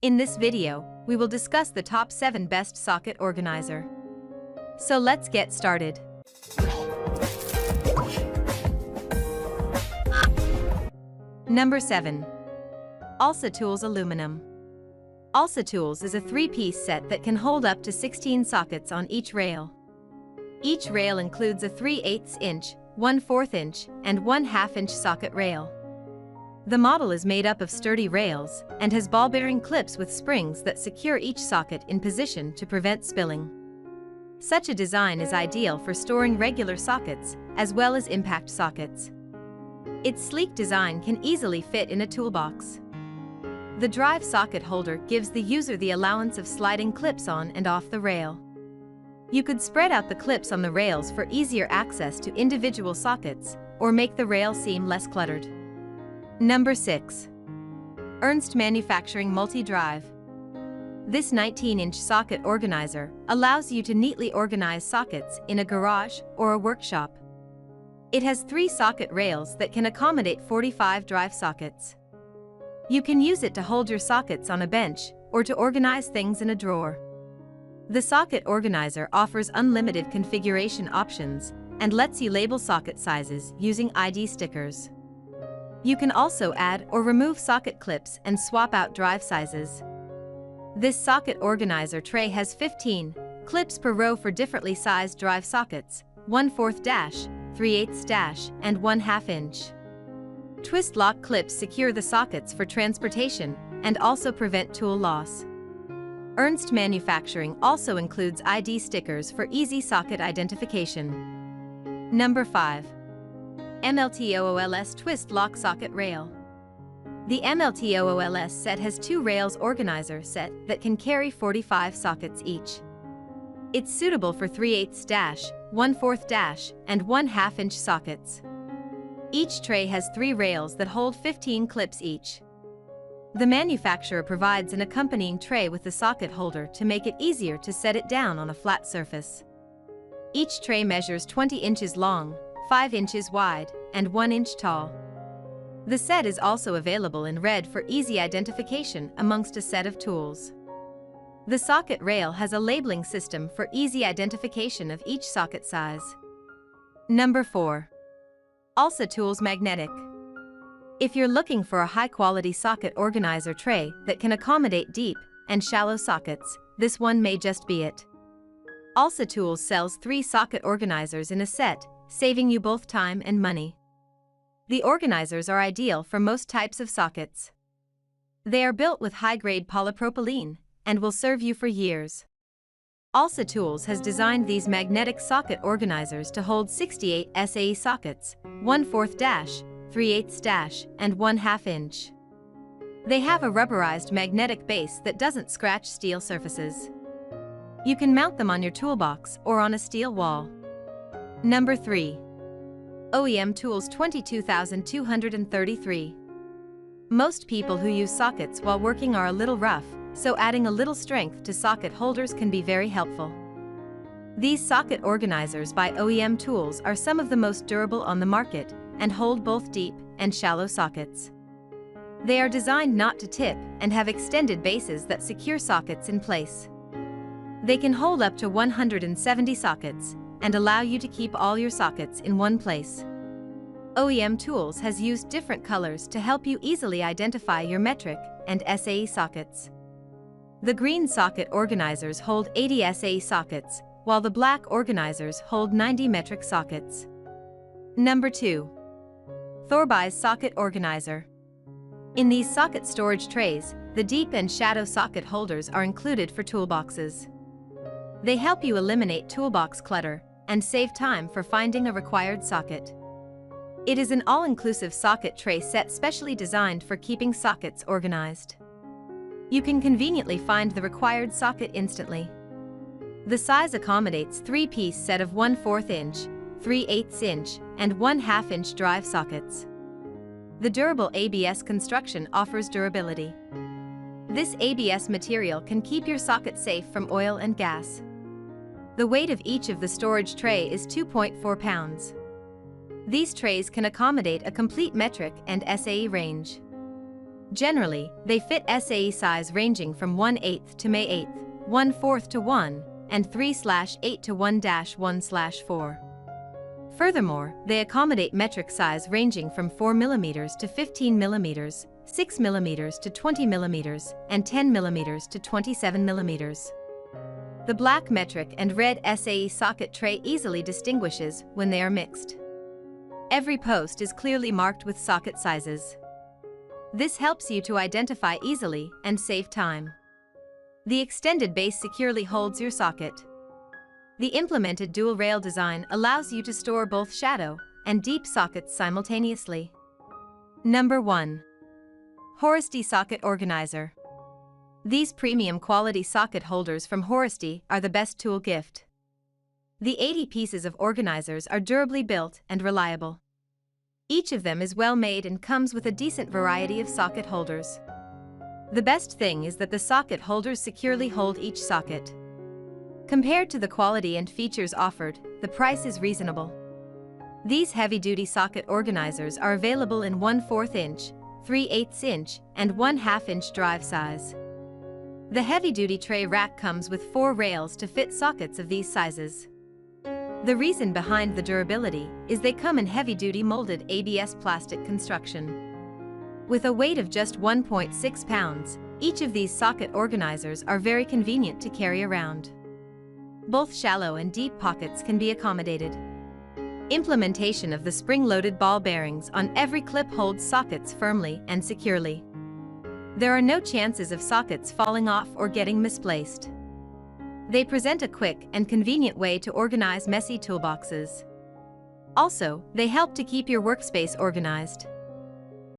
In this video, we will discuss the top 7 best socket organizer. So let's get started. Number 7. OLSA Tools Aluminum. OLSA Tools is a 3-piece set that can hold up to 16 sockets on each rail. Each rail includes a 3/8 inch, 1/4 inch, and 1/2 inch socket rail. The model is made up of sturdy rails and has ball-bearing clips with springs that secure each socket in position to prevent spilling. Such a design is ideal for storing regular sockets as well as impact sockets. Its sleek design can easily fit in a toolbox. The drive socket holder gives the user the allowance of sliding clips on and off the rail. You could spread out the clips on the rails for easier access to individual sockets or make the rail seem less cluttered. Number 6. ERNST Manufacturing Multi-Drive. This 19-inch socket organizer allows you to neatly organize sockets in a garage or a workshop. It has 3 socket rails that can accommodate 45 drive sockets. You can use it to hold your sockets on a bench or to organize things in a drawer. The socket organizer offers unlimited configuration options and lets you label socket sizes using ID stickers. You can also add or remove socket clips and swap out drive sizes. This socket organizer tray has 15 clips per row for differently sized drive sockets, 1/4, 3/8, and 1/2 inch. Twist lock clips secure the sockets for transportation and also prevent tool loss. ERNST Manufacturing also includes ID stickers for easy socket identification. Number 5. MLTOOLS Twist Lock Socket Rail. The MLTOOLS set has 2 rails organizer set that can carry 45 sockets each. It's suitable for 3/8, 1/4, and 1/2 inch sockets. Each tray has 3 rails that hold 15 clips each. The manufacturer provides an accompanying tray with the socket holder to make it easier to set it down on a flat surface. Each tray measures 20 inches long, 5 inches wide, and 1 inch tall. The set is also available in red for easy identification amongst a set of tools. The socket rail has a labeling system for easy identification of each socket size. Number 4. OLSA Tools Magnetic. If you're looking for a high-quality socket organizer tray that can accommodate deep and shallow sockets, this one may just be it. OLSA Tools sells 3 socket organizers in a set, saving you both time and money. The organizers are ideal for most types of sockets. They are built with high-grade polypropylene and will serve you for years. OLSA Tools has designed these magnetic socket organizers to hold 68 SAE sockets, 1/4, 3/8, and 1/2 inch. They have a rubberized magnetic base that doesn't scratch steel surfaces. You can mount them on your toolbox or on a steel wall. Number 3. MLTOOLS 22233. Most people who use sockets while working are a little rough, so adding a little strength to socket holders can be very helpful. These socket organizers by MLTOOLS are some of the most durable on the market and hold both deep and shallow sockets. They are designed not to tip and have extended bases that secure sockets in place. They can hold up to 170 sockets and allow you to keep all your sockets in one place. MLTOOLS has used different colors to help you easily identify your metric and SAE sockets. The green socket organizers hold 80 SAE sockets, while the black organizers hold 90 metric sockets. Number 2. THORBUYYS Socket Organizer. In these socket storage trays, the deep and shallow socket holders are included for toolboxes. They help you eliminate toolbox clutter and save time for finding a required socket. It is an all-inclusive socket tray set specially designed for keeping sockets organized. You can conveniently find the required socket instantly. The size accommodates 3-piece set of 1/4 inch, 3/8 inch, and 1/2 inch drive sockets. The durable ABS construction offers durability. This ABS material can keep your socket safe from oil and gas. The weight of each of the storage tray is 2.4 pounds. These trays can accommodate a complete metric and SAE range. Generally, they fit SAE size ranging from 1/8 to May 8, 1/4 to 1, and 3/8 to 1-1/4. Furthermore, they accommodate metric size ranging from 4 mm to 15 mm, 6 mm to 20 mm, and 10 mm to 27 mm. The black metric and red SAE socket tray easily distinguishes when they are mixed. Every post is clearly marked with socket sizes. This helps you to identify easily and save time. The extended base securely holds your socket. The implemented dual rail design allows you to store both shallow and deep sockets simultaneously. Number 1. HORUSDY Socket Organizer. These premium quality socket holders from HORUSDY are the best tool gift. The 80 pieces of organizers are durably built and reliable. Each of them is well made and comes with a decent variety of socket holders. The best thing is that the socket holders securely hold each socket. Compared to the quality and features offered, the price is reasonable. These heavy-duty socket organizers are available in 1/4 inch, 3/8 inch, and 1/2 inch drive size. The heavy-duty tray rack comes with 4 rails to fit sockets of these sizes. The reason behind the durability is they come in heavy-duty molded ABS plastic construction. With a weight of just 1.6 pounds, each of these socket organizers are very convenient to carry around. Both shallow and deep pockets can be accommodated. Implementation of the spring-loaded ball bearings on every clip holds sockets firmly and securely. There are no chances of sockets falling off or getting misplaced. They present a quick and convenient way to organize messy toolboxes. Also, they help to keep your workspace organized.